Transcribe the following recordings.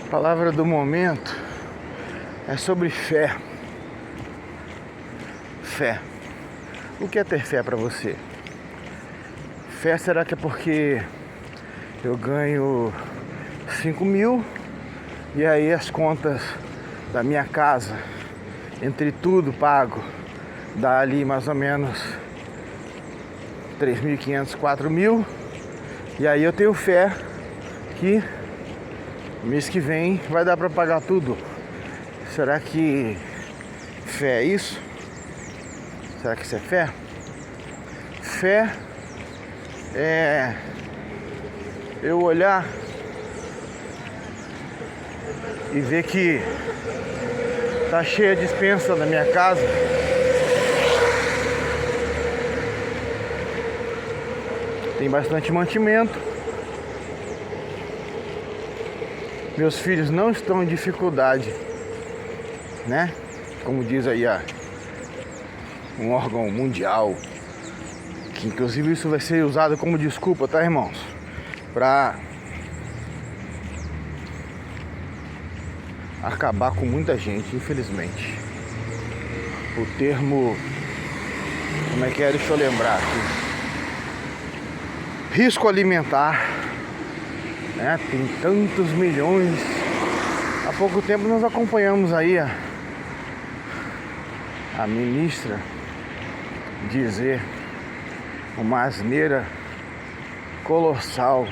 A palavra do momento é sobre fé. Fé. O que é ter fé para você? Fé, será que é porque eu ganho 5 mil e aí as contas da minha casa, entre tudo pago, dá ali mais ou menos 3.500, 4 mil, e aí eu tenho fé que mês que vem vai dar para pagar tudo? Será que fé é isso? Será que isso é fé? Fé é eu olhar e ver que tá cheia a despensa na minha casa, tem bastante mantimento, meus filhos não estão em dificuldade, né? Como diz aí um órgão mundial, que inclusive isso vai ser usado como desculpa, tá, irmãos? Pra acabar com muita gente, infelizmente. O termo, como é que é? Deixa eu lembrar aqui. Risco alimentar, né? Tem tantos milhões. Há pouco tempo nós acompanhamos aí a ministra dizer uma asneira colossal,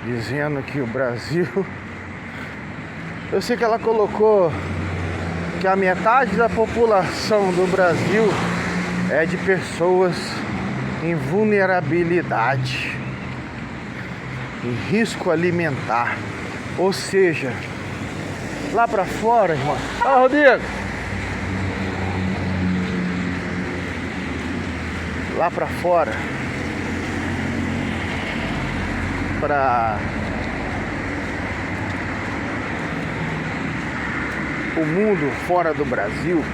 dizendo que o Brasil, eu sei que ela colocou que a metade da população do Brasil é de pessoas em vulnerabilidade, em risco alimentar. Ou seja, lá pra fora, irmão. Ah, Rodrigo! Lá pra fora, para o mundo fora do Brasil,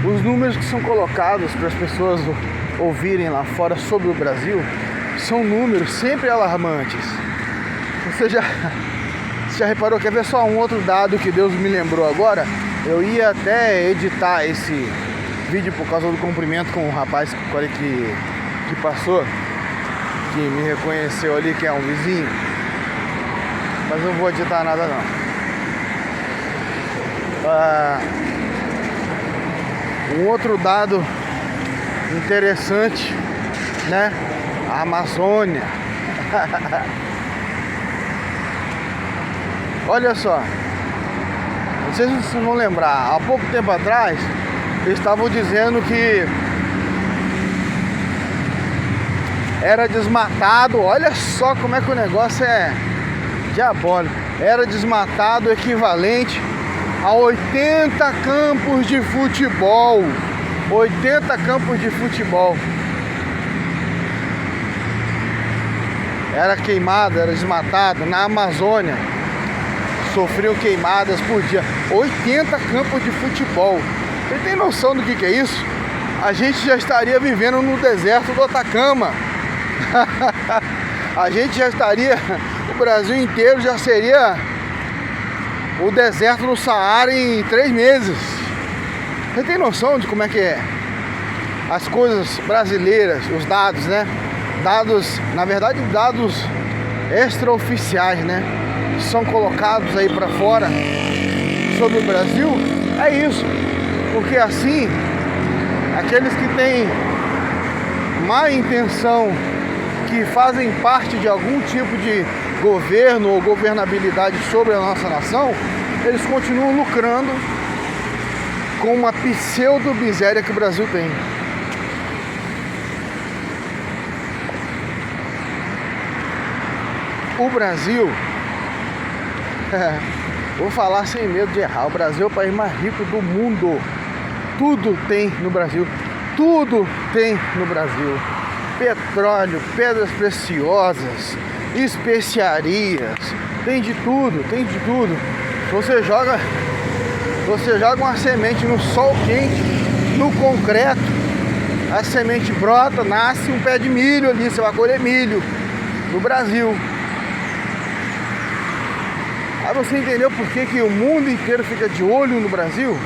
os números que são colocados para as pessoas ouvirem lá fora sobre o Brasil são números sempre alarmantes. Você já reparou? Quer ver só um outro dado que Deus me lembrou agora? Eu ia até editar esse vídeo por causa do cumprimento com o rapaz que passou, que me reconheceu ali, que é um vizinho. Mas não vou editar nada não. Um outro dado interessante, né? A Amazônia. Olha só. Não sei se vocês vão lembrar, há pouco tempo atrás eles estavam dizendo que era desmatado. Olha só como é que o negócio é diabólico. Era desmatado equivalente a 80 campos de futebol. 80 campos de futebol. Era queimado, era desmatado na Amazônia. Sofriam queimadas por dia. 80 campos de futebol. Você tem noção do que é isso? A gente já estaria vivendo no deserto do Atacama. A gente já estaria, o Brasil inteiro já seria o deserto do Saara em 3 meses. Você tem noção de como é que é? As coisas brasileiras, os dados, né? Dados, na verdade, dados extraoficiais, né? São colocados aí para fora sobre o Brasil. É isso, porque assim aqueles que têm má intenção, que fazem parte de algum tipo de governo ou governabilidade sobre a nossa nação, eles continuam lucrando com uma pseudo-miséria que o Brasil tem. O Brasil, vou falar sem medo de errar, o Brasil é o país mais rico do mundo. Tudo tem no Brasil. Tudo tem no Brasil. Petróleo, pedras preciosas, especiarias, tem de tudo, tem de tudo. Você joga uma semente no sol quente, no concreto, a semente brota, nasce um pé de milho ali, você vai colher milho. no Brasil. Aí você entendeu por que o mundo inteiro fica de olho no Brasil?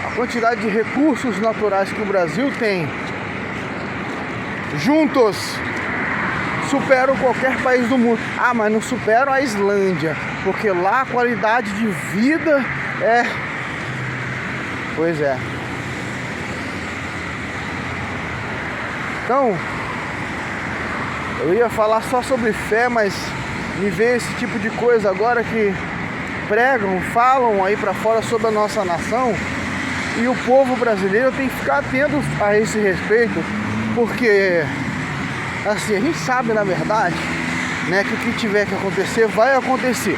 A quantidade de recursos naturais que o Brasil tem, juntos, superam qualquer país do mundo. Ah, mas não superam a Islândia, porque lá a qualidade de vida é... Pois é. Então, eu ia falar só sobre fé, mas me veio esse tipo de coisa agora que pregam, falam aí pra fora sobre a nossa nação, e o povo brasileiro tem que ficar atento a esse respeito, porque assim, a gente sabe na verdade, né, que o que tiver que acontecer vai acontecer.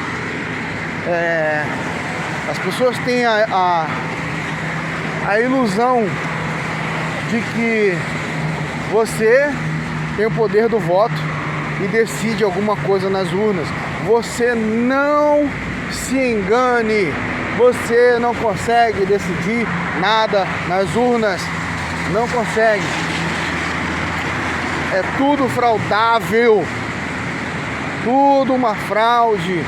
As pessoas têm a ilusão de que você tem o poder do voto e decide alguma coisa nas urnas. Você não se engane, você não consegue decidir nada nas urnas, não consegue. É tudo fraudável, tudo uma fraude.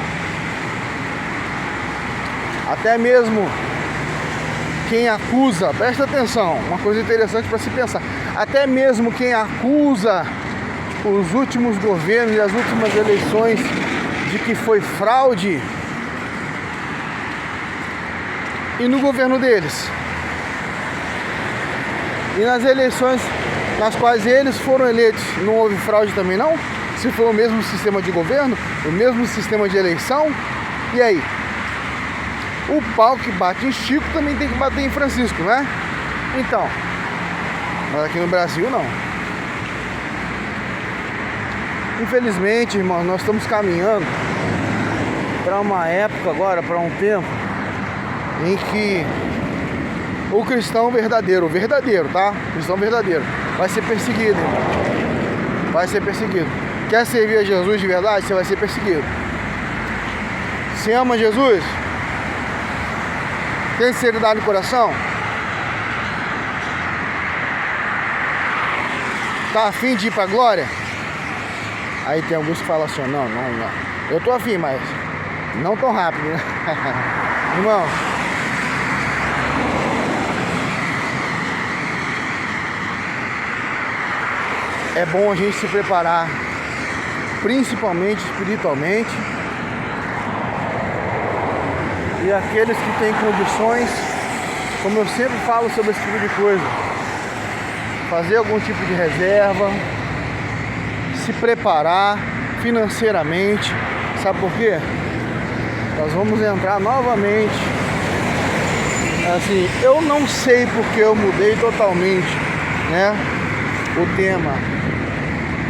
Até mesmo quem acusa, presta atenção, uma coisa interessante para se pensar, até mesmo quem acusa os últimos governos e as últimas eleições de que foi fraude, e no governo deles, e nas eleições nas quais eles foram eleitos, não houve fraude também não? Se for o mesmo sistema de governo, o mesmo sistema de eleição, e aí? O pau que bate em Chico também tem que bater em Francisco, né? Então, mas aqui no Brasil não. Infelizmente, irmão, nós estamos caminhando para uma época agora, para um tempo em que o cristão verdadeiro, tá? O cristão verdadeiro vai ser perseguido, irmão. Vai ser perseguido. Quer servir a Jesus de verdade? Você vai ser perseguido. Você ama Jesus? Tem sinceridade no coração? Tá afim de ir pra glória? Aí tem alguns que falam assim, não. Eu tô afim, mas não tão rápido, né? Irmão, é bom a gente se preparar, principalmente espiritualmente. E aqueles que têm condições, como eu sempre falo sobre esse tipo de coisa, fazer algum tipo de reserva, se preparar financeiramente. Sabe por quê? Nós vamos entrar novamente. Assim, eu não sei porque eu mudei totalmente, né, o tema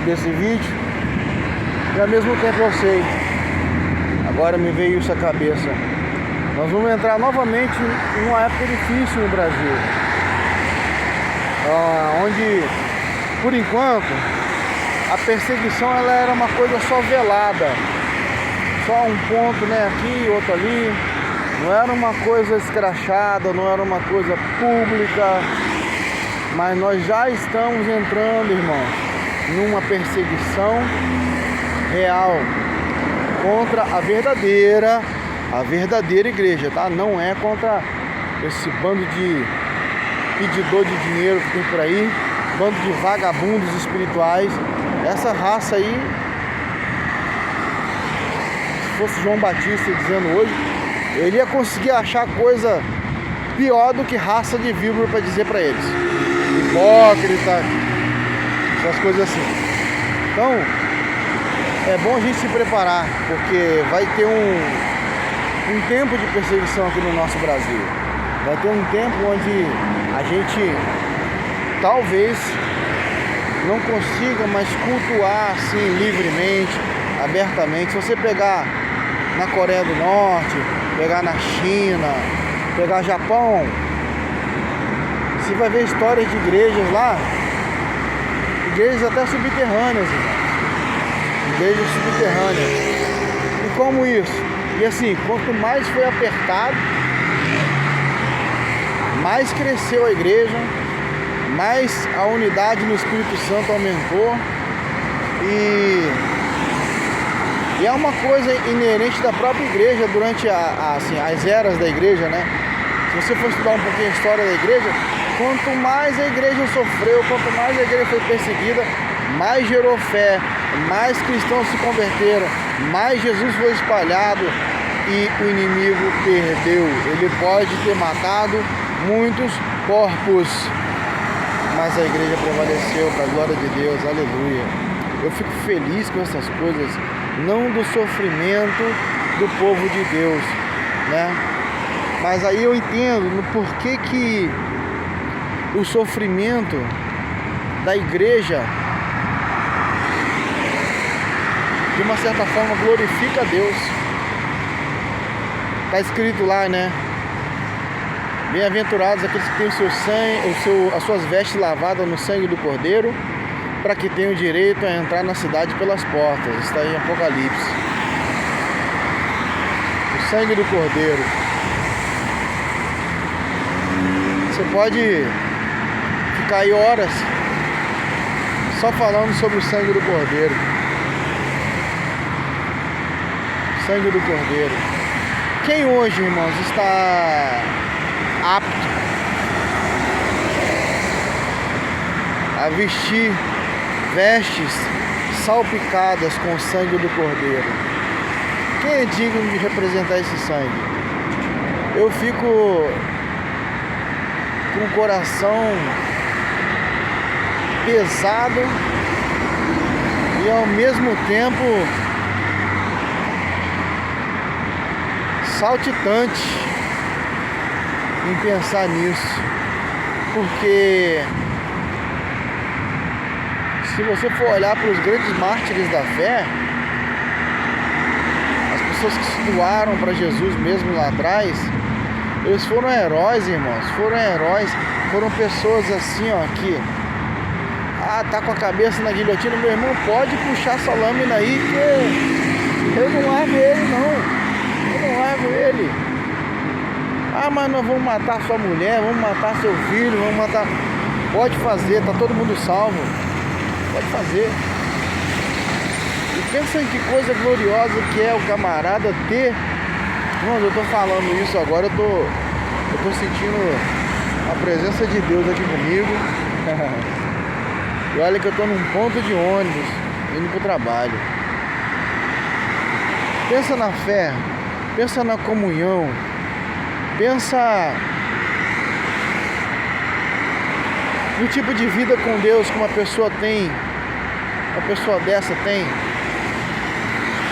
desse vídeo, e ao mesmo tempo eu sei. Agora me veio isso à cabeça. Nós vamos entrar novamente em uma época difícil no Brasil, onde, por enquanto, a perseguição ela era uma coisa só velada, só um ponto, né, aqui, outro ali, não era uma coisa escrachada, não era uma coisa pública, mas nós já estamos entrando, irmão, numa perseguição real contra a verdadeira igreja, tá? Não é contra esse bando de pedidor de dinheiro que tem por aí, bando de vagabundos espirituais. Essa raça aí, se fosse João Batista dizendo hoje, ele ia conseguir achar coisa pior do que raça de víbora para dizer para eles. Hipócrita, essas coisas assim. Então, é bom a gente se preparar, porque vai ter um tempo de perseguição aqui no nosso Brasil. Vai ter um tempo onde a gente talvez não consiga mais cultuar assim livremente, abertamente. Se você pegar na Coreia do Norte, pegar na China, pegar Japão, você vai ver histórias de igrejas lá, igrejas até subterrâneas, igrejas subterrâneas. E como isso? E assim, quanto mais foi apertado, mais cresceu a igreja, mais a unidade no Espírito Santo aumentou, e E é uma coisa inerente da própria igreja durante assim, as eras da igreja, né? Se você for estudar um pouquinho a história da igreja, quanto mais a igreja sofreu, quanto mais a igreja foi perseguida, mais gerou fé, mais cristãos se converteram, mais Jesus foi espalhado e o inimigo perdeu. Ele pode ter matado muitos corpos, mas a igreja prevaleceu para a glória de Deus, aleluia. Eu fico feliz com essas coisas, não do sofrimento do povo de Deus, né? Mas aí eu entendo no porquê que o sofrimento da igreja, de uma certa forma, glorifica a Deus. Está escrito lá, né? Bem-aventurados aqueles que têm o seu sangue, as suas vestes lavadas no sangue do Cordeiro, para que tenham direito a entrar na cidade pelas portas. Está em Apocalipse. O sangue do Cordeiro. Você pode ficar aí horas só falando sobre o sangue do Cordeiro. Sangue do Cordeiro. Quem hoje, irmãos, está apto a vestir vestes salpicadas com o sangue do Cordeiro? Quem é digno de representar esse sangue? Eu fico com o coração pesado e ao mesmo tempo saltitante em pensar nisso, porque se você for olhar para os grandes mártires da fé, as pessoas que se doaram para Jesus mesmo lá atrás, eles foram heróis, irmãos, foram pessoas assim, ó, que tá com a cabeça na guilhotina, meu irmão, pode puxar essa lâmina aí que eu não largo ele ele. Mas nós vamos matar sua mulher, vamos matar seu filho, vamos matar. Pode fazer, tá todo mundo salvo. Pode fazer. E pensa em que coisa gloriosa que é o camarada ter. Irmãos, eu tô falando isso agora, eu tô sentindo a presença de Deus aqui comigo. E olha que eu tô num ponto de ônibus, indo pro trabalho. Pensa na fé, pensa na comunhão, pensa no tipo de vida com Deus que uma pessoa dessa tem,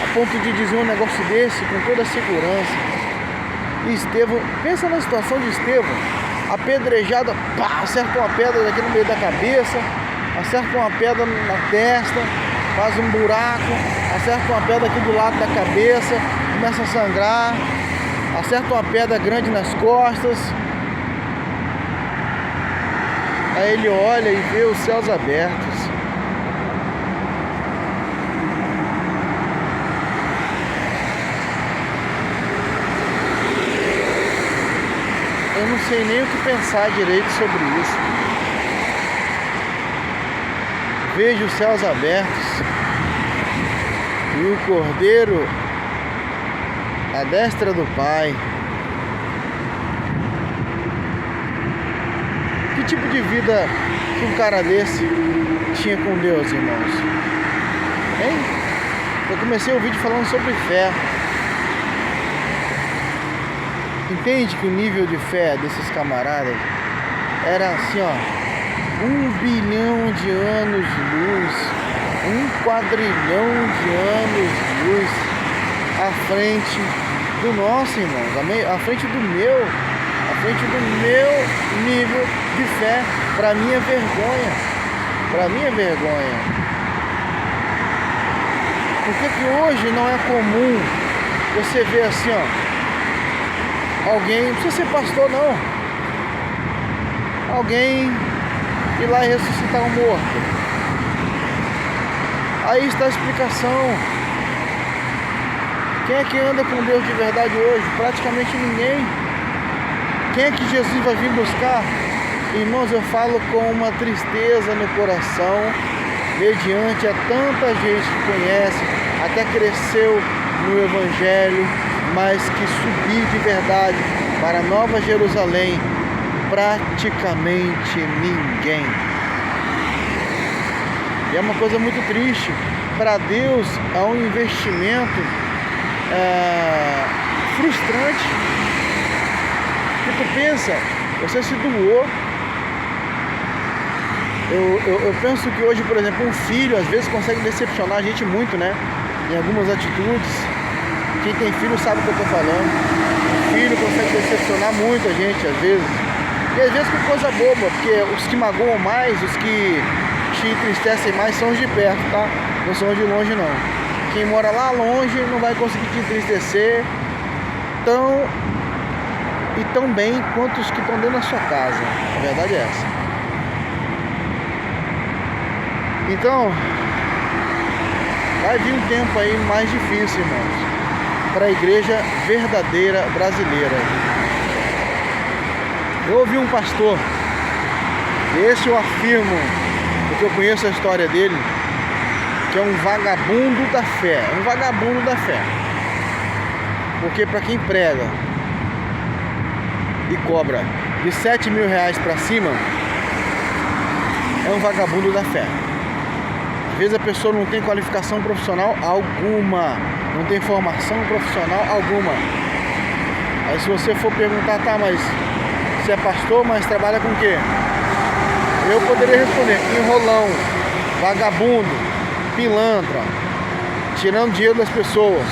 a ponto de dizer um negócio desse com toda a segurança. E Estevão, pensa na situação de Estevão, apedrejada, acerta uma pedra aqui no meio da cabeça, acerta uma pedra na testa, faz um buraco, acerta uma pedra aqui do lado da cabeça, começa a sangrar, acerta uma pedra grande nas costas. Aí ele olha e vê os céus abertos. Eu não sei nem o que pensar direito sobre isso. Vejo os céus abertos e o Cordeiro à destra do Pai. Que tipo de vida que um cara desse tinha com Deus, irmãos? Hein? Eu comecei o vídeo falando sobre fé. Entende que o nível de fé desses camaradas era assim, ó, 1 bilhão de anos de luz, 1 quadrilhão de anos de luz à frente do nosso, irmãos, à frente do meu nível de fé, para minha vergonha. Por que hoje não é comum você ver assim, ó, alguém, não precisa ser pastor não, alguém ir lá e ressuscitar um morto? Aí está a explicação. Quem é que anda com Deus de verdade hoje? Praticamente ninguém. Quem é que Jesus vai vir buscar? Irmãos, eu falo com uma tristeza no coração mediante a tanta gente que conhece, até cresceu no Evangelho, mas que subir de verdade para a Nova Jerusalém, praticamente ninguém. E é uma coisa muito triste. Para Deus é um investimento frustrante. E tu pensa, você se doou. Eu penso que hoje, por exemplo, um filho às vezes consegue decepcionar a gente muito, né? Em algumas atitudes. Quem tem filho sabe o que eu estou falando. O filho consegue decepcionar muito a gente às vezes. E às vezes com coisa boba, porque os que magoam mais, os que te entristecem mais são os de perto, tá? Não são os de longe não. Quem mora lá longe não vai conseguir te entristecer tão bem quanto os que estão dentro da sua casa. A verdade é essa. Então, vai vir um tempo aí mais difícil, irmãos, para a igreja verdadeira brasileira. Eu ouvi um pastor, esse eu afirmo, porque eu conheço a história dele, que é um vagabundo da fé. É um vagabundo da fé. Porque para quem prega e cobra de 7 mil reais para cima, é um vagabundo da fé. Às vezes a pessoa não tem qualificação profissional alguma, não tem formação profissional alguma. Aí se você for perguntar, tá, mas você é pastor, mas trabalha com o quê? Eu poderia responder, enrolão, vagabundo, pilantra, tirando dinheiro das pessoas.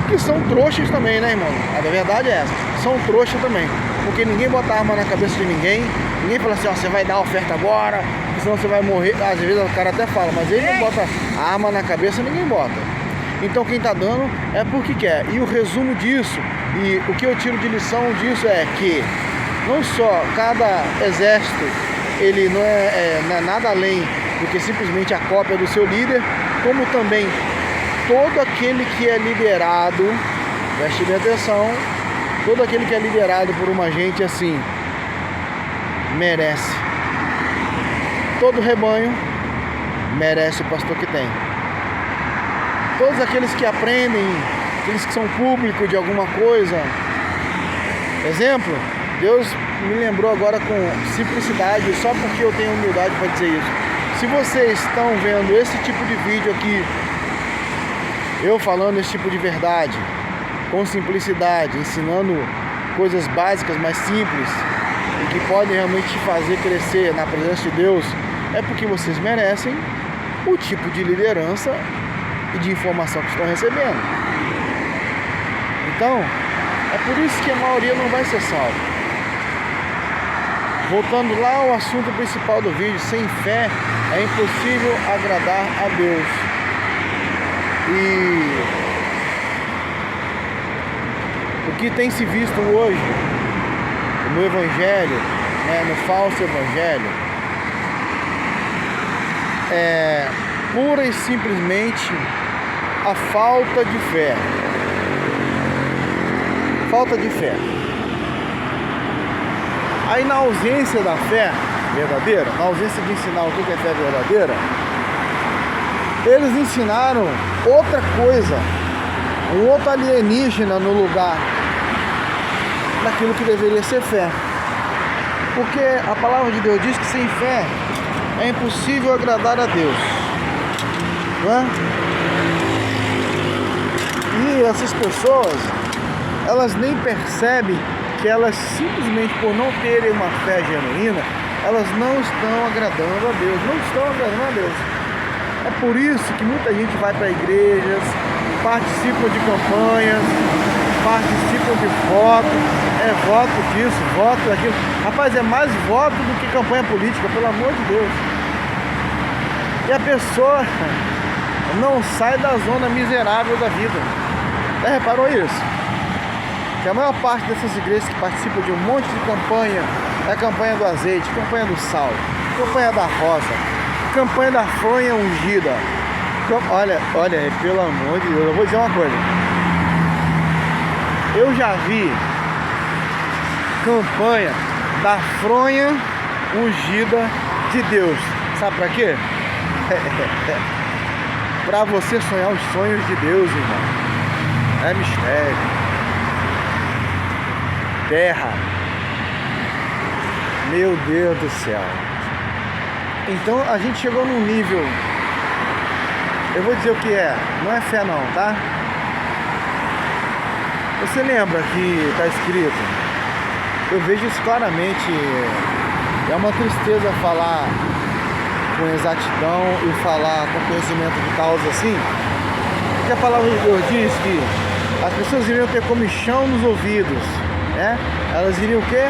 Que são trouxas também, né, irmão? A verdade é essa, são trouxas também. Porque ninguém bota arma na cabeça de ninguém. Ninguém fala assim, ó, você vai dar a oferta agora, senão você vai morrer. Às vezes o cara até fala, mas ele não bota arma na cabeça, ninguém bota. Então quem tá dando é porque quer. E o resumo disso, e o que eu tiro de lição disso é que não só cada exército, ele não é nada além do que simplesmente a cópia do seu líder, como também todo aquele que é liderado, preste bem atenção, todo aquele que é liderado por uma gente assim, merece. Todo rebanho merece o pastor que tem. Todos aqueles que aprendem, aqueles que são públicos de alguma coisa. Exemplo, Deus me lembrou agora com simplicidade, só porque eu tenho humildade para dizer isso. Se vocês estão vendo esse tipo de vídeo aqui, eu falando esse tipo de verdade, com simplicidade, ensinando coisas básicas, mas simples, e que podem realmente te fazer crescer na presença de Deus, é porque vocês merecem o tipo de liderança e de informação que estão recebendo. Então, é por isso que a maioria não vai ser salva. Voltando lá ao assunto principal do vídeo, sem fé é impossível agradar a Deus. E o que tem se visto hoje no Evangelho, no falso Evangelho, é pura e simplesmente a falta de fé. Falta de fé. Aí na ausência da fé verdadeira, na ausência de ensinar o que é fé verdadeira, eles ensinaram outra coisa, um outro alienígena no lugar daquilo que deveria ser fé. Porque a palavra de Deus diz que sem fé é impossível agradar a Deus, não é? E essas pessoas, elas nem percebem que elas simplesmente por não terem uma fé genuína, elas não estão agradando a Deus, não estão agradando a Deus. É por isso que muita gente vai para igrejas, participa de campanhas, participam de voto, voto disso, voto daquilo. Rapaz, é mais voto do que campanha política, pelo amor de Deus. E a pessoa não sai da zona miserável da vida. Já reparou isso? Que a maior parte dessas igrejas que participam de um monte de campanha é a campanha do azeite, campanha do sal, campanha da rosa, campanha da fronha ungida. Olha, pelo amor de Deus, eu vou dizer uma coisa. Eu já vi campanha da fronha ungida de Deus. Sabe pra quê? Para você sonhar os sonhos de Deus, irmão, é mistério. Terra. Meu Deus do céu. Então a gente chegou num nível, eu vou dizer o que é, não é fé não, tá? Você lembra que está escrito, eu vejo isso claramente, é uma tristeza falar com exatidão e falar com conhecimento de causa assim, porque a palavra de Deus diz que as pessoas iriam ter comichão nos ouvidos, né? Elas iriam o quê?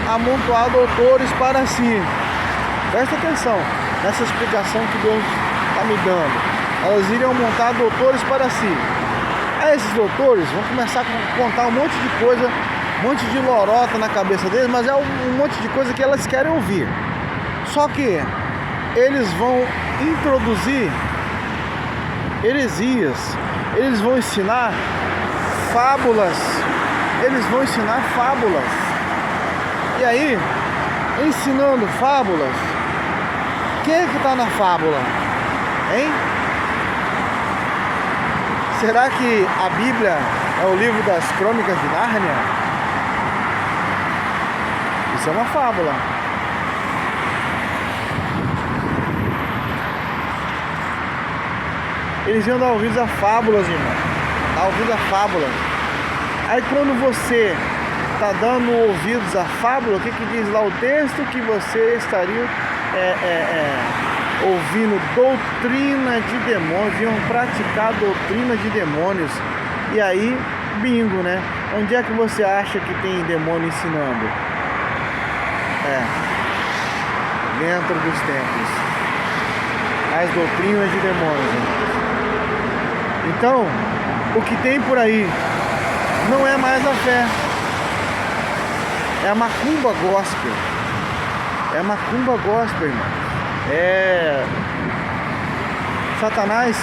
Amontoar doutores para si. Presta atenção nessa explicação que Deus está me dando. Elas iriam montar doutores para si. Aí esses doutores vão começar a contar um monte de coisa, um monte de lorota na cabeça deles, mas é um monte de coisa que elas querem ouvir. Só que eles vão introduzir heresias, eles vão ensinar fábulas, E aí, ensinando fábulas, quem é que está na fábula? Hein? Será que a Bíblia é o livro das Crônicas de Nárnia? Isso é uma fábula. Eles iam dar ouvidos a fábulas, irmão. Dar ouvidos a fábulas. Aí quando você está dando ouvidos à fábula, o que diz lá o texto? Que você estaria ouvindo doutrina de demônios, iam praticar doutrina de demônios. E aí, bingo, né? Onde é que você acha que tem demônio ensinando? Dentro dos templos. As doutrinas de demônios. Então, o que tem por aí não é mais a fé. É a macumba gospel. Irmão. Satanás,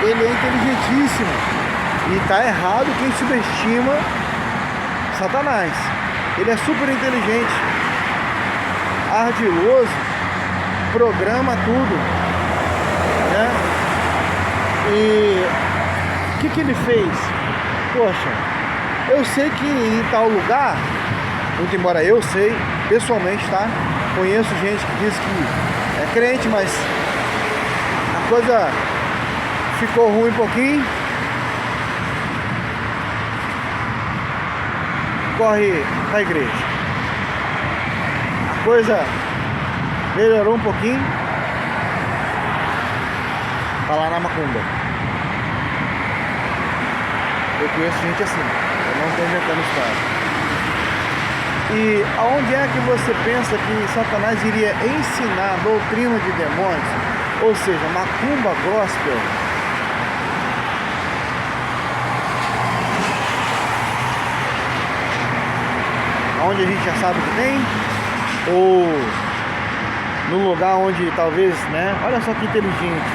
ele é inteligentíssimo. E está errado quem subestima Satanás. Ele é super inteligente, ardiloso, programa tudo, né? E o que ele fez? Poxa, eu sei que em tal lugar, muito embora eu sei, pessoalmente, tá? Conheço gente que diz que é crente, mas a coisa ficou ruim um pouquinho. Corre para a igreja. A coisa melhorou um pouquinho. Tá lá na macumba. Eu conheço gente assim. Eu não estou inventando história. E aonde é que você pensa que Satanás iria ensinar doutrina de demônios? Ou seja, macumba gospel? Onde a gente já sabe que tem? Ou no lugar onde talvez, né? Olha só que inteligente.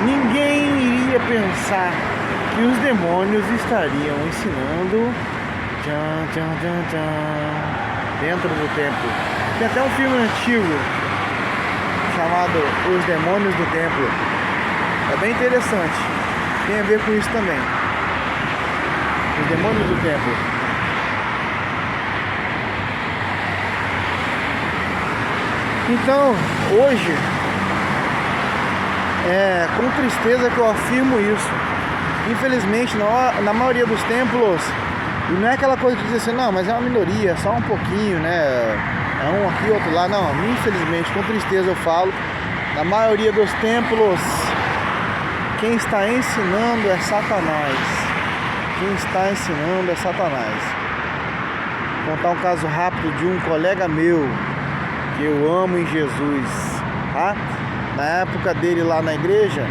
Ninguém iria pensar que os demônios estariam ensinando dentro do templo. Tem até um filme antigo chamado Os Demônios do Templo. É bem interessante. Tem a ver com isso também. Os Demônios do Templo. Então, hoje, é com tristeza que eu afirmo isso. Infelizmente, na maioria dos templos, e não é aquela coisa de dizer assim, não, mas é uma minoria, só um pouquinho, né? É um aqui, outro lá. Não, infelizmente, com tristeza eu falo, na maioria dos templos, quem está ensinando é Satanás. Vou contar um caso rápido de um colega meu, que eu amo em Jesus, tá? Na época dele lá na igreja,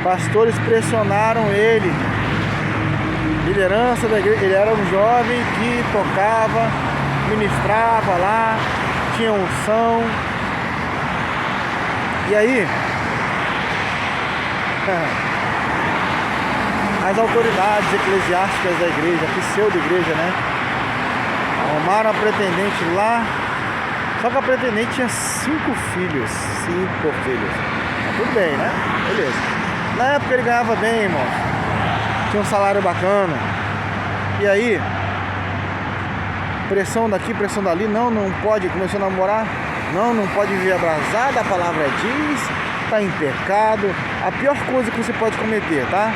pastores pressionaram ele, liderança da igreja. Ele era um jovem que tocava, ministrava lá, tinha unção. E aí as autoridades eclesiásticas da igreja, pseudo-igreja, né, arrumaram a pretendente lá. Só que a pretendente tinha 5 filhos. 5 filhos. Mas tudo bem, né? Beleza. Na época ele ganhava bem, irmão. Tinha um salário bacana. E aí, pressão daqui, pressão dali. Não pode. Começou a namorar. Não pode viver abrasado. A palavra diz. Tá em pecado. A pior coisa que você pode cometer, tá?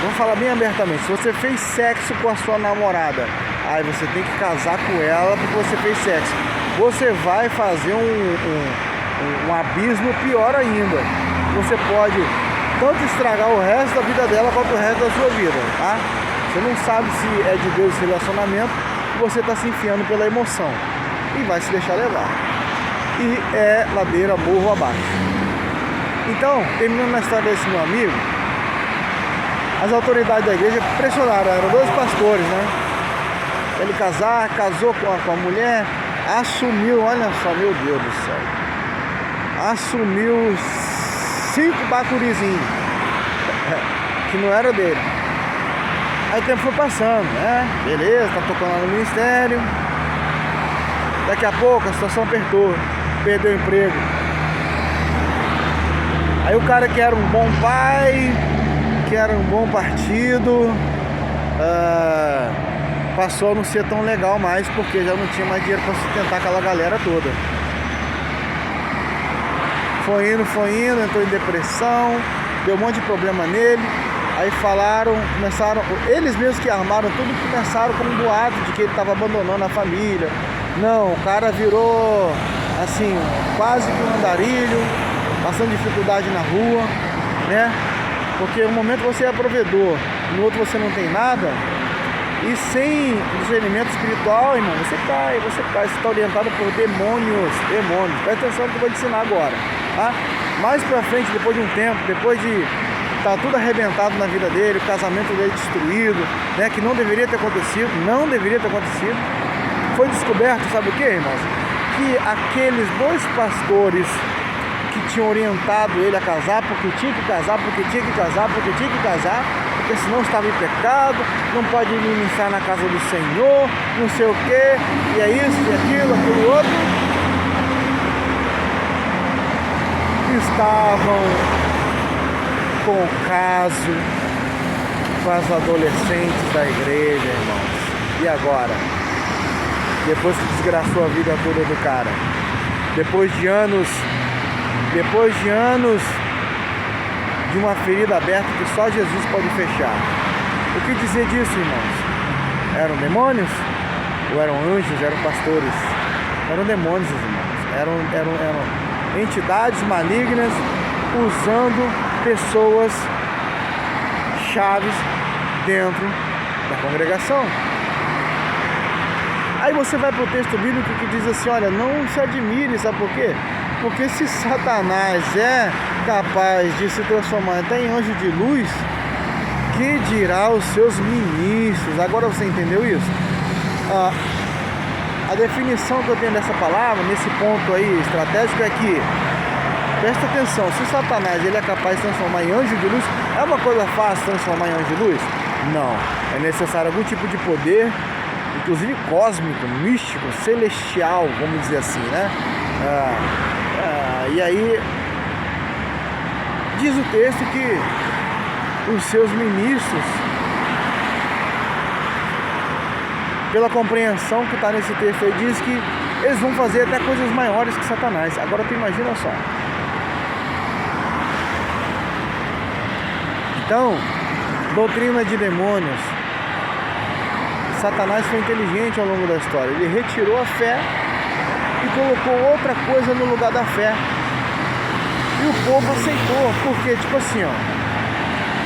Vamos falar bem abertamente. Se você fez sexo com a sua namorada, aí você tem que casar com ela porque você fez sexo. Você vai fazer um abismo pior ainda. Você pode tanto estragar o resto da vida dela quanto o resto da sua vida, tá? Você não sabe se é de Deus esse relacionamento, você está se enfiando pela emoção e vai se deixar levar. E é ladeira, morro abaixo. Então, terminando a história desse meu amigo, as autoridades da igreja pressionaram, eram 2 pastores, né? Ele casou com a mulher, assumiu, olha só, meu Deus do céu, assumiu 5 bacurizinhos, que não era dele. Aí o tempo foi passando, né? Beleza, tá tocando lá no ministério. Daqui a pouco a situação apertou, perdeu o emprego. Aí o cara que era um bom pai, que era um bom partido, passou a não ser tão legal mais, porque já não tinha mais dinheiro para sustentar aquela galera toda. Foi indo, entrou em depressão, deu um monte de problema nele. Aí começaram, eles mesmos que armaram tudo, começaram com um boato de que ele estava abandonando a família. Não, o cara virou, assim, quase que um andarilho, passando dificuldade na rua, né? Porque um momento você é provedor, no outro você não tem nada, e sem discernimento espiritual, irmão, você cai, você está orientado por demônios. Presta atenção no que eu vou te ensinar agora, tá? Mais pra frente, depois de um tempo, depois de estar tudo arrebentado na vida dele, o casamento dele destruído, né, que não deveria ter acontecido, foi descoberto, sabe o que, irmãos? Que aqueles 2 pastores que tinham orientado ele a casar, porque tinha que casar, porque senão estava em pecado, não pode iniciar na casa do Senhor, não sei o que, e é isso, e aquilo outro, estavam com o caso com as adolescentes da igreja, irmãos. E agora? Depois que desgraçou a vida toda do cara, depois de anos de uma ferida aberta que só Jesus pode fechar. O que dizer disso, irmãos? Eram demônios? Ou eram anjos? Eram pastores? Eram demônios, irmãos. Eram entidades malignas usando pessoas chaves dentro da congregação. Aí você vai para o texto bíblico que diz assim, olha, não se admire, sabe por quê? Porque se Satanás é capaz de se transformar até em anjo de luz, que dirá os seus ministros? Agora você entendeu isso? A definição que eu tenho dessa palavra, nesse ponto aí estratégico, é que, presta atenção, se Satanás ele é capaz de transformar em anjo de luz, é uma coisa fácil transformar em anjo de luz? Não, é necessário algum tipo de poder, inclusive cósmico, místico, celestial, vamos dizer assim, né? E aí diz o texto que os seus ministros, pela compreensão que está nesse texto aí, diz que eles vão fazer até coisas maiores que Satanás. Agora tu imagina só. Então, doutrina de demônios. Satanás foi inteligente ao longo da história. Ele retirou a fé e colocou outra coisa no lugar da fé. E o povo aceitou. Porque, tipo assim, ó,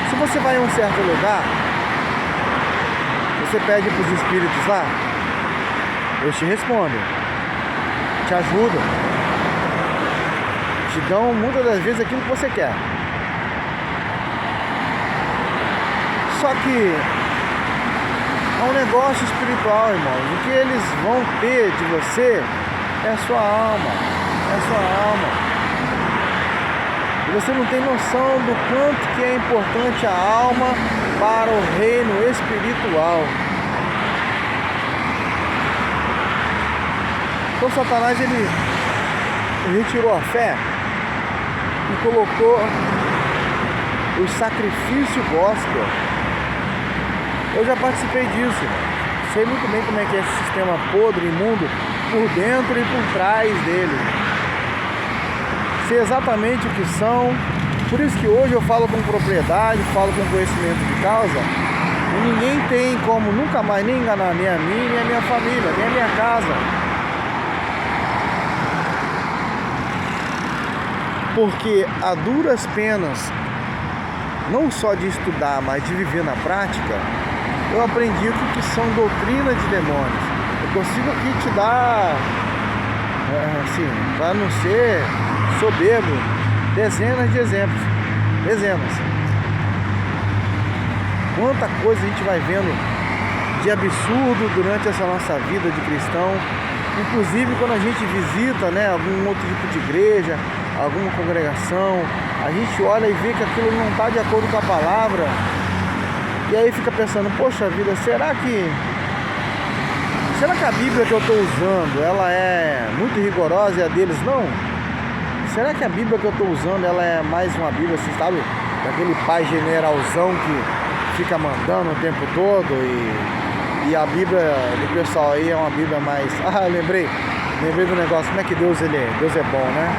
se você vai a um certo lugar, você pede para os espíritos lá, eles te respondem, te ajudam, te dão muitas das vezes aquilo que você quer. Só que é um negócio espiritual, irmãos. O que eles vão ter de você é a sua alma. É a sua alma. E você não tem noção do quanto que é importante a alma para o reino espiritual. Então Satanás ele retirou a fé e colocou o sacrifício gospel. Eu já participei disso, sei muito bem como é que é esse sistema podre, imundo, por dentro e por trás dele. Sei exatamente o que são. Por isso que hoje eu falo com propriedade, falo com conhecimento de causa. E ninguém tem como nunca mais nem enganar nem a mim, nem a minha família, nem a minha casa. Porque a duras penas, não só de estudar, mas de viver na prática, eu aprendi o que são doutrina de demônios. Eu consigo aqui te dar, assim, para não ser soberbo, dezenas de exemplos. Dezenas. Quanta coisa a gente vai vendo de absurdo durante essa nossa vida de cristão. Inclusive quando a gente visita, né, algum outro tipo de igreja, alguma congregação, a gente olha e vê que aquilo não está de acordo com a palavra. E aí fica pensando, poxa vida, será que a Bíblia que eu estou usando, ela é muito rigorosa e a deles não? Será que a Bíblia que eu estou usando, ela é mais uma Bíblia, assim, sabe? Daquele pai generalzão que fica mandando o tempo todo e a Bíblia do pessoal aí é uma Bíblia mais... Ah, lembrei do negócio, como é que Deus ele é? Deus é bom, né?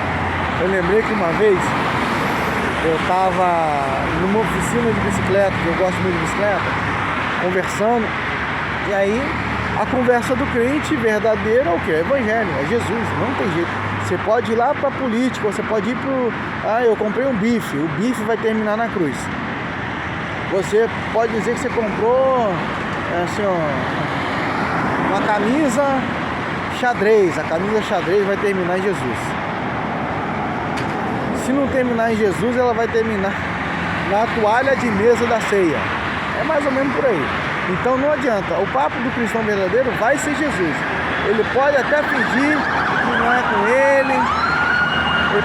Eu lembrei que uma vez eu estava numa oficina de bicicleta, que eu gosto muito de bicicleta, conversando, e aí a conversa do crente verdadeiro é o que? É evangelho, é Jesus, não tem jeito. Você pode ir lá para política, você pode ir pro... Ah, eu comprei um bife, o bife vai terminar na cruz. Você pode dizer que você comprou, assim, ó, uma camisa xadrez, a camisa xadrez vai terminar em Jesus. Se não terminar em Jesus, ela vai terminar na toalha de mesa da ceia. É mais ou menos por aí. Então não adianta, o papo do cristão verdadeiro vai ser Jesus. Ele pode até fingir que não é com ele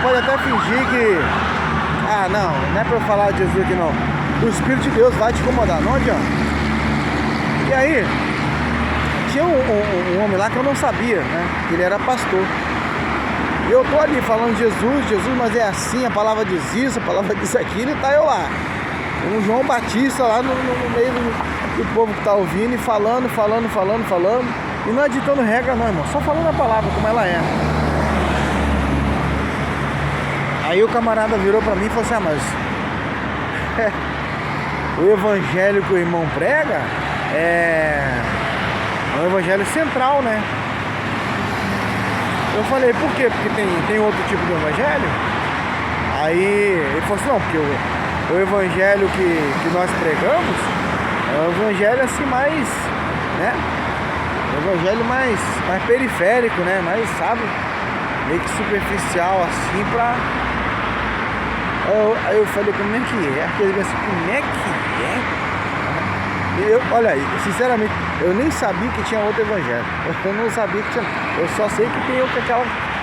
pode até fingir que... Ah, não é pra eu falar de Jesus aqui não. O Espírito de Deus vai te incomodar, não adianta. E aí, tinha um homem lá que eu não sabia, né? Ele era pastor. E eu tô ali falando de Jesus, mas é assim, a palavra diz isso, a palavra diz aquilo, e tá eu lá. Um João Batista lá no meio do povo que tá ouvindo e falando. E não editando regra não, irmão, só falando a palavra como ela é. Aí o camarada virou pra mim e falou assim, mas o evangelho que o irmão prega é um evangelho central, né? Eu falei, por quê? Porque tem outro tipo de evangelho? Aí ele falou assim, não, porque o evangelho que nós pregamos é um evangelho assim mais, né? Um evangelho mais periférico, né? Mais, sabe? Meio que superficial assim pra... Aí eu falei, como é que é? Aquele assim, como é que é? Olha aí, sinceramente, eu nem sabia que tinha outro evangelho. Eu não sabia que tinha. Eu só sei que tem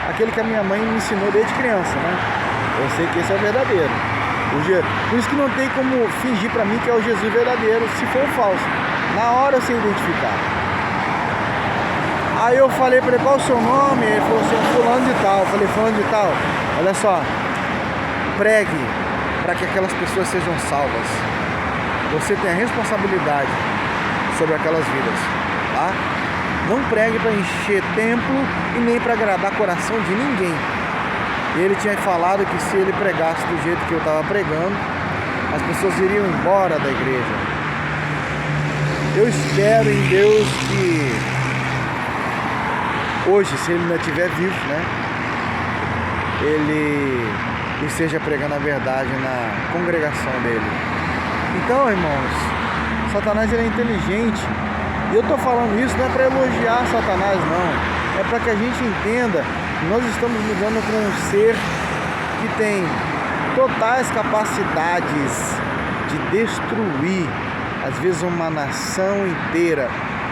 aquele que a minha mãe me ensinou desde criança, né? Eu sei que esse é o verdadeiro. Por isso que não tem como fingir pra mim que é o Jesus verdadeiro, se for o falso. Na hora eu sei identificar. Aí eu falei pra ele, qual é o seu nome? Ele falou assim, fulano de tal. Eu falei, fulano de tal, olha só, pregue para que aquelas pessoas sejam salvas. Você tem a responsabilidade sobre aquelas vidas, tá? Não pregue para encher templo e nem para agradar coração de ninguém. Ele tinha falado que se ele pregasse do jeito que eu estava pregando, as pessoas iriam embora da igreja. Eu espero em Deus que hoje, se ele ainda estiver vivo, né, ele esteja pregando a verdade na congregação dele. Então, irmãos, Satanás ele é inteligente. E eu estou falando isso não é para elogiar Satanás, não. É para que a gente entenda que nós estamos lidando com um ser que tem totais capacidades de destruir, às vezes, uma nação inteira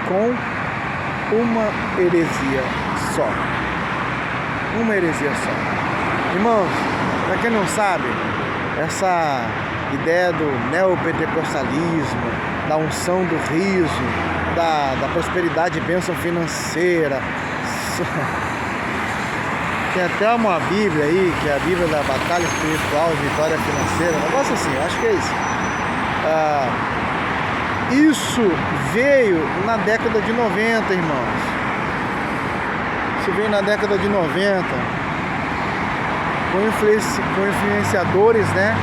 com uma heresia só. Uma heresia só. Irmãos, para quem não sabe, essa ideia do neopentecostalismo, da unção do riso, da prosperidade e bênção financeira, Tem até uma Bíblia aí, que é a Bíblia da Batalha Espiritual e Vitória Financeira. Um negócio assim, eu acho que é isso. Isso veio na década de 90, irmãos. Isso veio na década de 90. Com influenciadores, né?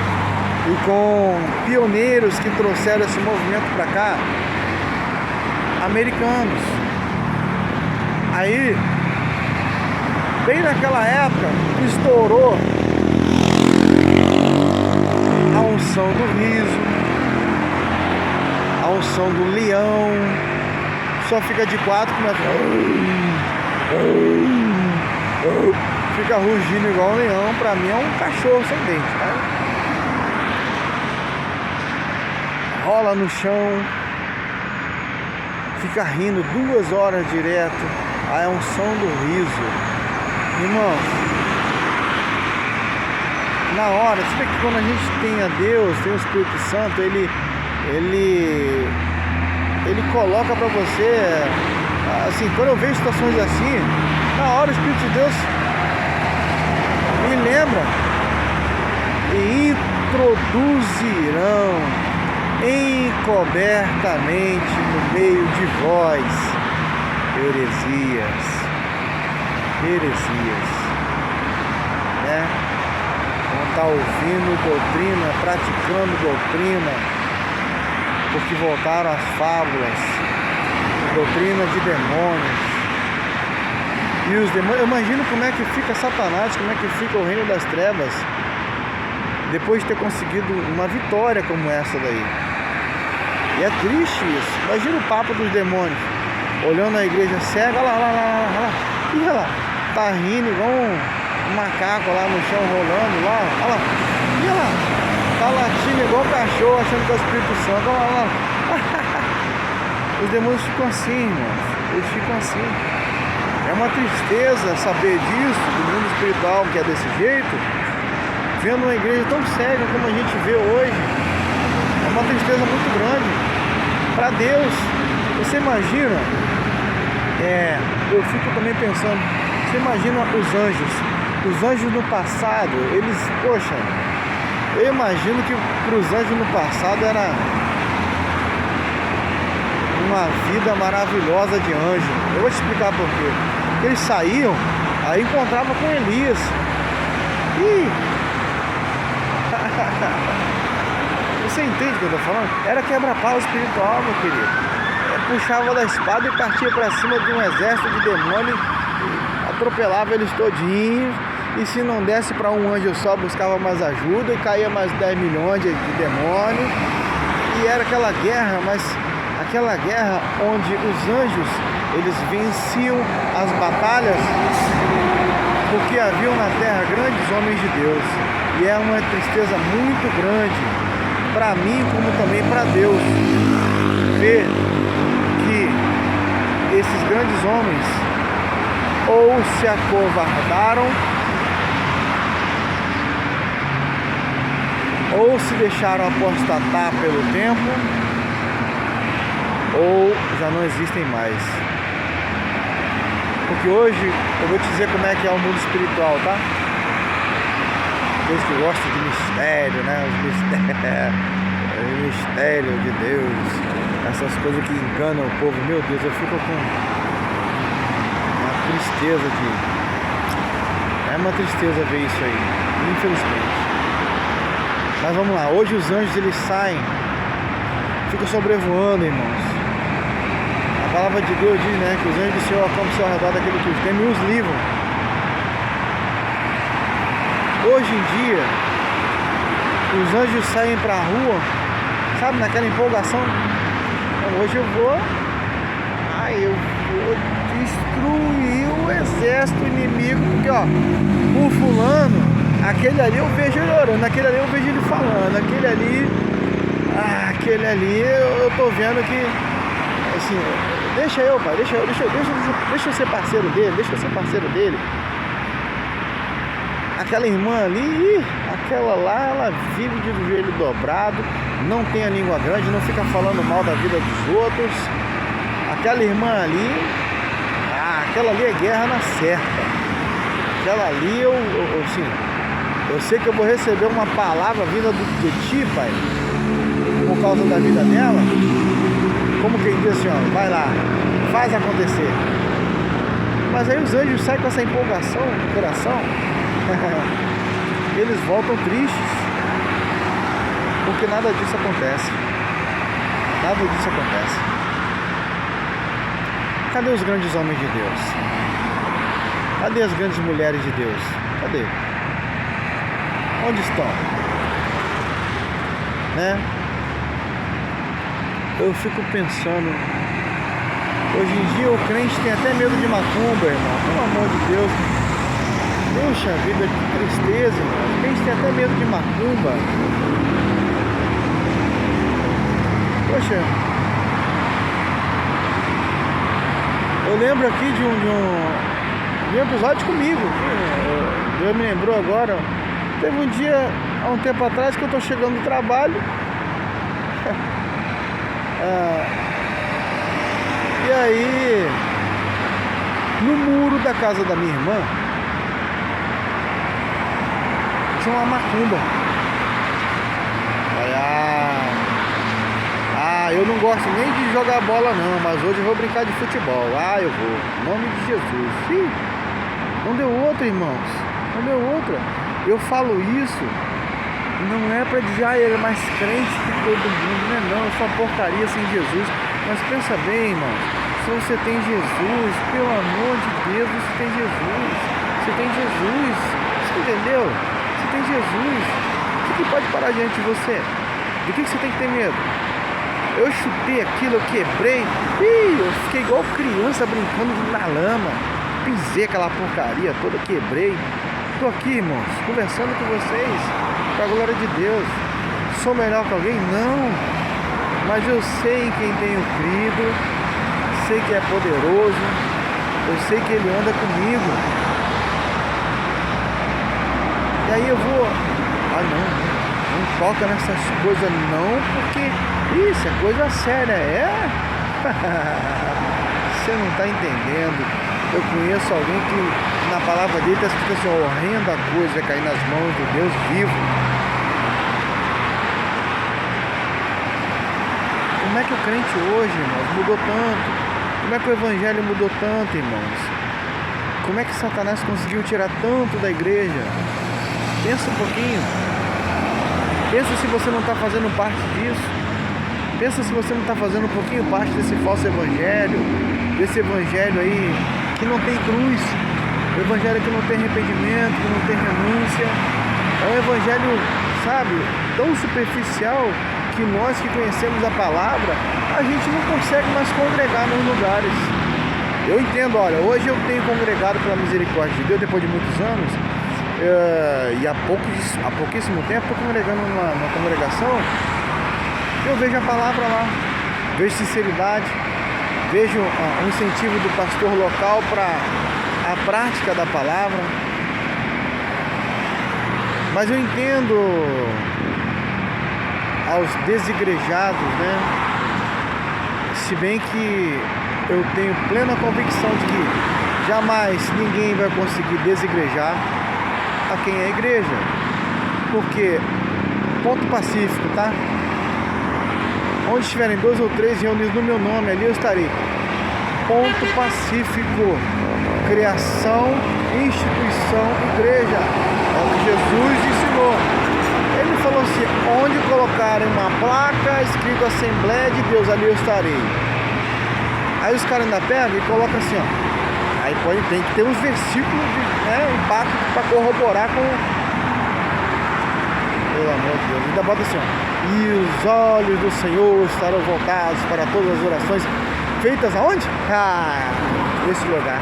E com pioneiros que trouxeram esse movimento para cá. Americanos. Aí, bem naquela época, estourou a unção do riso, a unção do leão. Só fica de quatro, começa fica rugindo igual um leão. Pra mim é um cachorro sem dente, tá? Rola no chão, fica rindo 2 horas direto. A unção do riso, irmãos, na hora, você vê que quando a gente tem a Deus, tem o Espírito Santo, ele coloca pra você, assim, quando eu vejo situações assim, na hora o Espírito de Deus me lembra: e introduzirão encobertamente no meio de vós heresias, né? Vão estar ouvindo doutrina, praticando doutrina, porque voltaram às fábulas, doutrina de demônios. E os demônios, eu imagino como é que fica Satanás, como é que fica o reino das trevas, depois de ter conseguido uma vitória como essa daí. E é triste isso. Imagina o papo dos demônios, olhando a igreja cega, olha lá. Ih, olha lá, tá rindo igual um macaco lá no chão rolando lá, olha lá. Ih, olha lá, tá latindo igual cachorro, achando que é o Espírito Santo, olha lá. Os demônios ficam assim, irmãos, eles ficam assim. É uma tristeza saber disso, do mundo espiritual que é desse jeito, vendo uma igreja tão cega como a gente vê hoje. É uma tristeza muito grande para Deus. Você imagina, eu fico também pensando, você imagina os anjos no passado, eles, poxa, eu imagino que para os anjos no passado era uma vida maravilhosa de anjo. Eu vou te explicar por quê. Eles saíam, aí encontravam com Elias. Você entende o que eu estou falando? Era quebra-pau espiritual, meu querido. Puxava da espada e partia para cima de um exército de demônios, atropelava eles todinhos. E se não desse para um anjo só, buscava mais ajuda e caía mais 10 milhões de demônios. E era aquela guerra, mas aquela guerra onde os anjos, eles venciam as batalhas, porque haviam na terra grandes homens de Deus. E é uma tristeza muito grande para mim, como também para Deus, ver que esses grandes homens ou se acovardaram, ou se deixaram apostatar pelo tempo, ou já não existem mais. Porque hoje eu vou te dizer como é que é o mundo espiritual, tá? Aqueles que gostam de mistério, né? O mistério de Deus, essas coisas que enganam o povo. Meu Deus, eu fico com uma tristeza é uma tristeza ver isso aí, infelizmente. Mas vamos lá, hoje os anjos eles saem, ficam sobrevoando, irmãos. A palavra de Deus diz, né, que os anjos do Senhor acampam-se ao redor daquele que os teme e os livram. Hoje em dia, os anjos saem para a rua, sabe, naquela empolgação. Hoje eu vou destruir o exército inimigo, porque ó, o fulano, aquele ali eu vejo ele orando, aquele ali eu vejo ele falando, aquele ali eu tô vendo que, assim, deixa eu, pai, deixa eu ser parceiro dele, Aquela irmã ali, aquela lá, ela vive de joelho dobrado, não tem a língua grande, não fica falando mal da vida dos outros. Aquela irmã ali, aquela ali é guerra na certa. aquela ali, sim, eu sei que eu vou receber uma palavra vinda de ti, Pai, por causa da vida dela. Como quem diz assim, ó, vai lá, faz acontecer. Mas aí os anjos saem com essa empolgação no coração. Eles voltam tristes, porque nada disso acontece. Nada disso acontece. Cadê os grandes homens de Deus? Cadê as grandes mulheres de Deus? Cadê? Onde estão? Né? Eu fico pensando, hoje em dia o crente tem até medo de macumba, irmão. Pelo amor de Deus. Puxa vida, que tristeza, irmão. O crente tem até medo de macumba. Poxa. Eu lembro aqui de um episódio comigo. Deus me lembrou agora. Teve um dia, há um tempo atrás, que eu tô chegando do trabalho. E aí, no muro da casa da minha irmã, tinha uma macumba. Eu não gosto nem de jogar bola não, mas hoje eu vou brincar de futebol. Eu vou, em nome de Jesus. Sim, não deu outra, irmãos. Não deu outra. Eu falo isso, não é pra dizer, ele é mais crente que todo mundo, não, é só porcaria sem Jesus. Mas pensa bem, irmão, se você tem Jesus, pelo amor de Deus, você tem Jesus. Você tem Jesus, você entendeu? Você tem Jesus. O que pode parar diante de você? Do que você tem que ter medo? Eu chutei aquilo, eu quebrei, eu fiquei igual criança brincando na lama, pisei aquela porcaria toda, quebrei. Tô aqui, irmãos, conversando com vocês, para a glória de Deus. Sou melhor que alguém? Não, mas eu sei em quem tenho crido, sei que é poderoso, eu sei que Ele anda comigo. E aí eu vou, não toca nessas coisas não, porque isso é coisa séria, Você não está entendendo. Eu conheço alguém que na palavra dele está escrito assim, horrenda coisa vai cair nas mãos do Deus vivo. Como é que o crente hoje, irmãos, mudou tanto? Como é que o evangelho mudou tanto, irmãos? Como é que Satanás conseguiu tirar tanto da igreja? Pensa um pouquinho. Pensa se você não está fazendo parte disso. Pensa se você não está fazendo um pouquinho parte desse falso evangelho, desse evangelho aí que não tem cruz, o evangelho que não tem arrependimento, que não tem renúncia. É um evangelho, sabe, tão superficial que nós que conhecemos a palavra, a gente não consegue mais congregar nos lugares. Eu entendo, olha, hoje eu tenho congregado pela misericórdia de Deus depois de muitos anos, e há pouquíssimo tempo estou congregando numa congregação. Eu vejo a palavra lá, vejo sinceridade, vejo um incentivo do pastor local para a prática da palavra. Mas eu entendo aos desigrejados, né? Se bem que eu tenho plena convicção de que jamais ninguém vai conseguir desigrejar a quem é a igreja. Porque, ponto pacífico, tá? Onde estiverem 2 ou 3 reunidos no meu nome, ali eu estarei. Ponto pacífico. Criação, instituição, igreja. É o que Jesus ensinou. Ele falou assim, onde colocarem uma placa escrito Assembleia de Deus, ali eu estarei. Aí os caras ainda pegam e colocam assim, ó. Aí tem que ter uns versículos, um pacto para corroborar com... Pelo amor de Deus, ainda bota assim, ó. E os olhos do Senhor estarão voltados para todas as orações feitas aonde? Nesse lugar.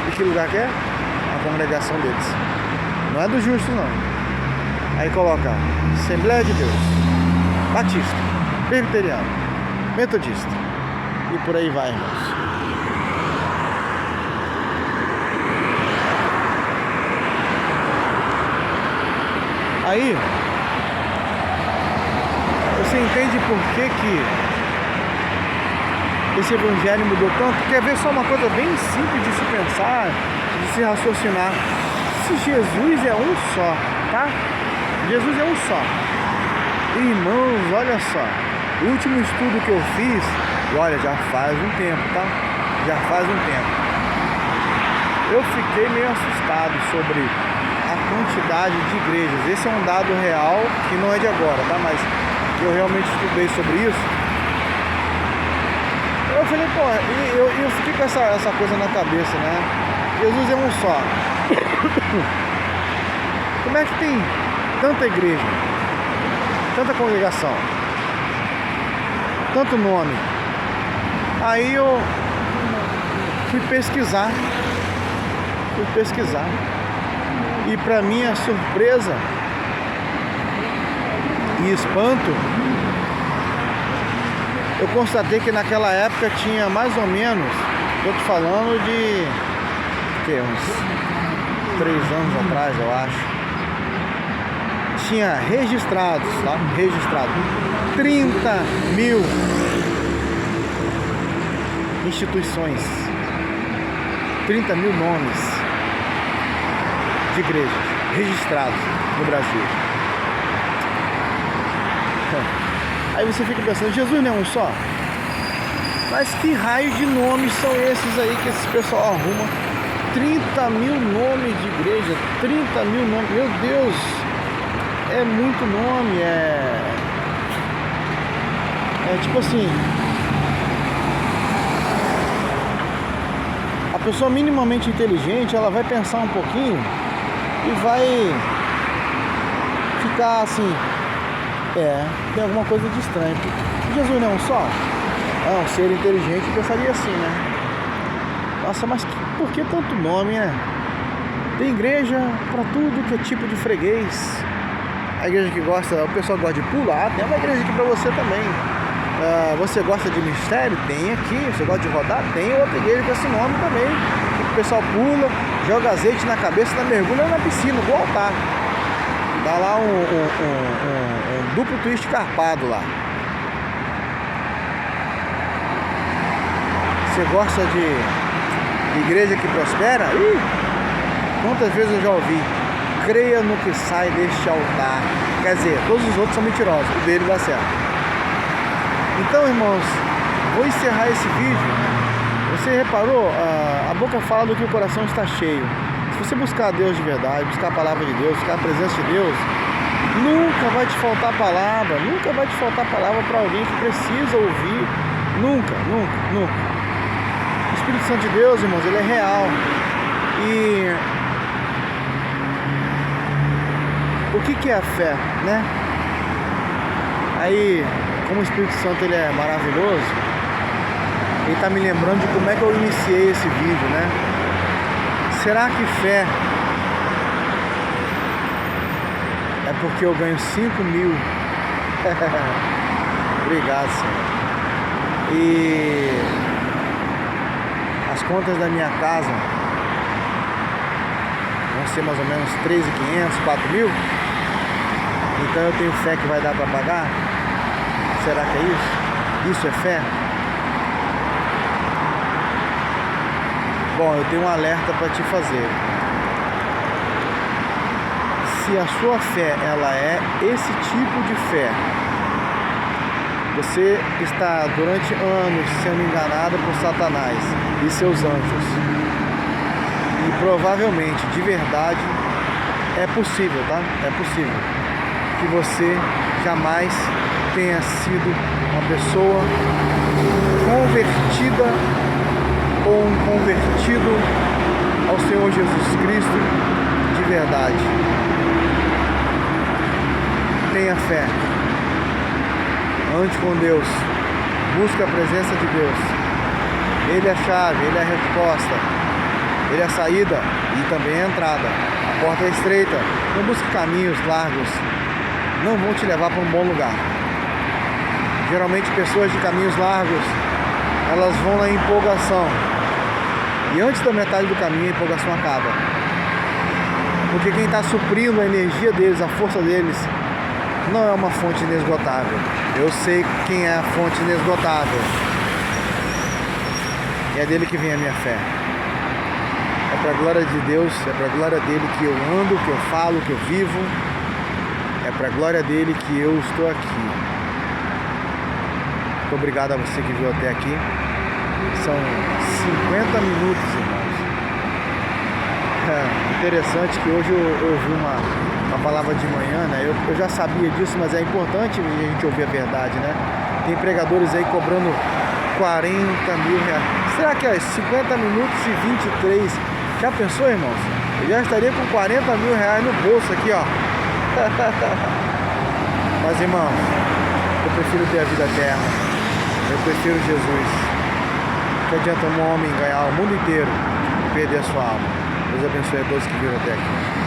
E que lugar que é? A congregação deles. Não é do justo, não. Aí coloca Assembleia de Deus, Batista, Presbiteriano, Metodista. E por aí vai, irmãos. Aí você entende por que esse evangelho mudou tanto. Quer ver só uma coisa bem simples de se pensar, de se raciocinar? Se Jesus é um só, tá? Jesus é um só. Irmãos, olha só. O último estudo que eu fiz, olha, já faz um tempo, tá? Já faz um tempo. Eu fiquei meio assustado sobre a quantidade de igrejas. Esse é um dado real que não é de agora, tá? Mas eu realmente estudei sobre isso. Eu falei, pô, eu fiquei com essa coisa na cabeça, né? Jesus é um só. Como é que tem tanta igreja, tanta congregação, tanto nome? Aí eu fui pesquisar. E para minha surpresa e espanto, eu constatei que naquela época tinha mais ou menos, estou te falando de uns 3 anos atrás, eu acho, tinha registrados, tá? Registrado 30 mil instituições, 30 mil nomes de igrejas registrados no Brasil. Aí você fica pensando, Jesus não é um só? Mas que raio de nomes são esses aí que esse pessoal arruma? 30 mil nomes de igreja, 30 mil nomes, meu Deus, é muito nome, é tipo assim, a pessoa minimamente inteligente, ela vai pensar um pouquinho e vai ficar assim, tem alguma coisa de estranho. Jesus não é um só? É um ser inteligente, pensaria assim, né? Nossa, mas por que tanto nome, né? Tem igreja para tudo que é tipo de freguês. A igreja que gosta, o pessoal gosta de pular, tem uma igreja aqui para você também. Você gosta de mistério? Tem aqui. Você gosta de rodar? Tem outra igreja com esse nome também. O pessoal pula, joga azeite na cabeça, mergulha na piscina, do altar. Dá lá um duplo twist carpado lá. Você gosta de igreja que prospera? Ih, quantas vezes eu já ouvi? Creia no que sai deste altar. Quer dizer, todos os outros são mentirosos, o dele dá certo. Então, irmãos, vou encerrar esse vídeo. Você reparou? A boca fala do que o coração está cheio. Se você buscar Deus de verdade, buscar a palavra de Deus, buscar a presença de Deus, nunca vai te faltar palavra. Nunca vai te faltar palavra para alguém que precisa ouvir. Nunca, nunca, nunca. O Espírito Santo de Deus, irmãos, ele é real. E o que é a fé, né? Aí, como o Espírito Santo ele é maravilhoso, ele está me lembrando de como é que eu iniciei esse vídeo, né? Será que fé é porque eu ganho 5 mil? Obrigado, Senhor. E as contas da minha casa vão ser mais ou menos 3.500, 4 mil. Então eu tenho fé que vai dar para pagar? Será que é isso? Isso é fé? Bom, eu tenho um alerta para te fazer. Se a sua fé ela é esse tipo de fé, você está durante anos sendo enganado por Satanás e seus anjos. E provavelmente, de verdade, é possível, tá? É possível que você jamais tenha sido uma pessoa convertida ou um convertido ao Senhor Jesus Cristo de verdade. Tenha fé. Ande com Deus. Busque a presença de Deus. Ele é a chave, Ele é a resposta. Ele é a saída e também a entrada. A porta é estreita. Não busque caminhos largos. Não vão te levar para um bom lugar. Geralmente pessoas de caminhos largos, elas vão na empolgação. E antes da metade do caminho a empolgação acaba. Porque quem está suprindo a energia deles, a força deles, não é uma fonte inesgotável. Eu sei quem é a fonte inesgotável. E é dele que vem a minha fé. É para a glória de Deus, é para a glória dele que eu ando, que eu falo, que eu vivo. É para a glória dele que eu estou aqui. Muito obrigado a você que viu até aqui. São 50 minutos, irmãos. É interessante que hoje eu ouvi uma palavra de manhã, né? Eu já sabia disso, mas é importante a gente ouvir a verdade, né? Tem pregadores aí cobrando 40 mil reais. Será que é 50 minutos e 23? Já pensou, irmãos? Eu já estaria com 40 mil reais no bolso aqui, ó. Mas, irmãos, eu prefiro ter a vida eterna. Eu prefiro Jesus. Que adianta um homem ganhar o mundo inteiro e perder a sua alma. Deus abençoe a todos que viram até aqui.